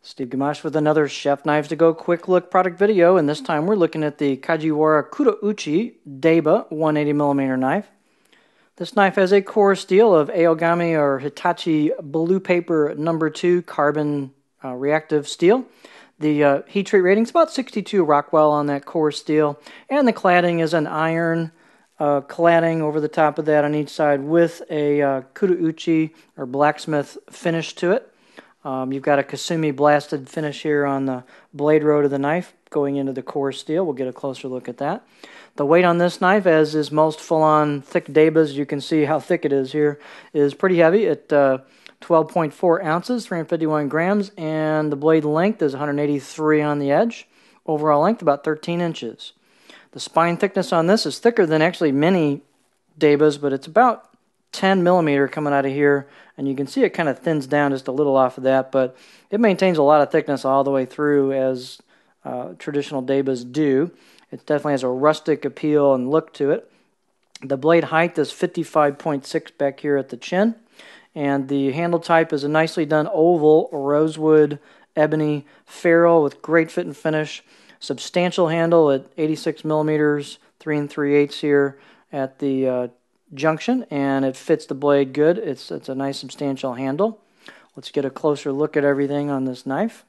Steve Gamache with another Chef Knives to Go quick look product video, and this time we're looking at the Kajiwara Kurouchi Deba 180mm knife. This knife has a core steel of Aogami or Hitachi Blue Paper No. 2 carbon reactive steel. The heat treat rating is about 62 Rockwell on that core steel, and the cladding is an iron cladding over the top of that on each side with a Kurouchi or blacksmith finish to it. You've got a Kasumi blasted finish here on the blade road of the knife going into the core steel. We'll get a closer look at that. The weight on this knife, as is most full-on thick Debas, you can see how thick it is here, is pretty heavy at 12.4 ounces, 351 grams, and the blade length is 183 on the edge. Overall length about 13 inches. The spine thickness on this is thicker than actually many Debas, but it's about 10 millimeter coming out of here, and you can see it kind of thins down just a little off of that, but it maintains a lot of thickness all the way through, as traditional Debas do. It definitely has a rustic appeal and look to it. The blade height is 55.6 back here at the chin, and the handle type is a nicely done oval rosewood ebony ferrule with great fit and finish. Substantial handle at 86 millimeters, 3 3/8 here at the junction, and it fits the blade good. It's a nice substantial handle. Let's get a closer look at everything on this knife.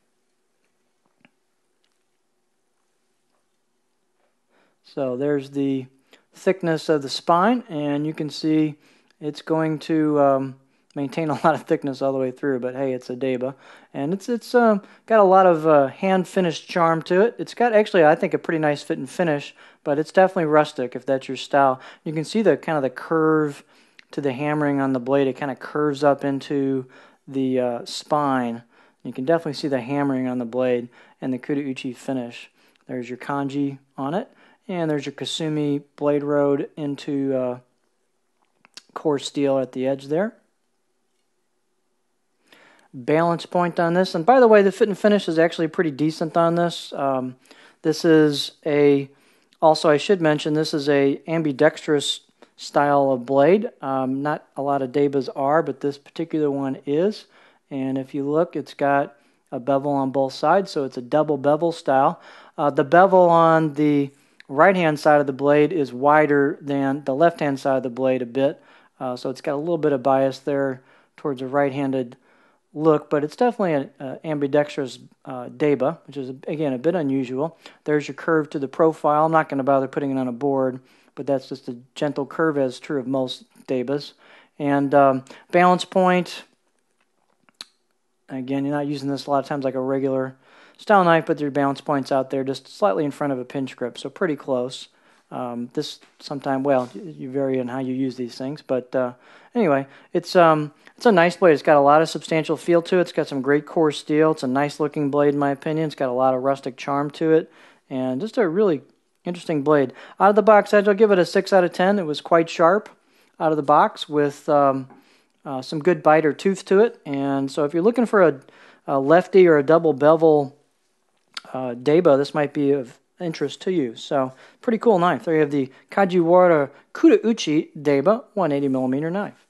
So there's the thickness of the spine, and you can see it's going to maintain a lot of thickness all the way through, but hey, it's a Deba, and it's got a lot of hand-finished charm to it. It's got actually, I think, a pretty nice fit and finish, but it's definitely rustic if that's your style. You can see the kind of the curve to the hammering on the blade. It kind of curves up into the spine. You can definitely see the hammering on the blade and the Kurouchi finish. There's your kanji on it, and there's your Kasumi blade road into core steel at the edge there. Balance point on this, and by the way, the fit and finish is actually pretty decent on this. This is also I should mention, this is a ambidextrous style of blade. Not a lot of Debas are, but this particular one is. And if you look, it's got a bevel on both sides, so it's a double bevel style. The bevel on the right-hand side of the blade is wider than the left-hand side of the blade a bit, so it's got a little bit of bias there towards a right-handed look, but it's definitely an ambidextrous Deba, which is, again, a bit unusual. There's your curve to the profile. I'm not going to bother putting it on a board, but that's just a gentle curve, as true of most Debas. And balance point, again, you're not using this a lot of times like a regular style knife, but your balance point's out there just slightly in front of a pinch grip, so pretty close. This sometime, well, you vary on how you use these things, but anyway, it's a nice blade. It's got a lot of substantial feel to it. It's got some great core steel. It's a nice looking blade in my opinion. It's got a lot of rustic charm to it, and just a really interesting blade. Out of the box edge, I'll give it a 6 out of 10. It was quite sharp out of the box with some good bite or tooth to it, and so if you're looking for a lefty or a double bevel Deba, this might be of interest to you. So pretty cool knife. There you have the Kajiwara Kurouchi Deba 180mm knife.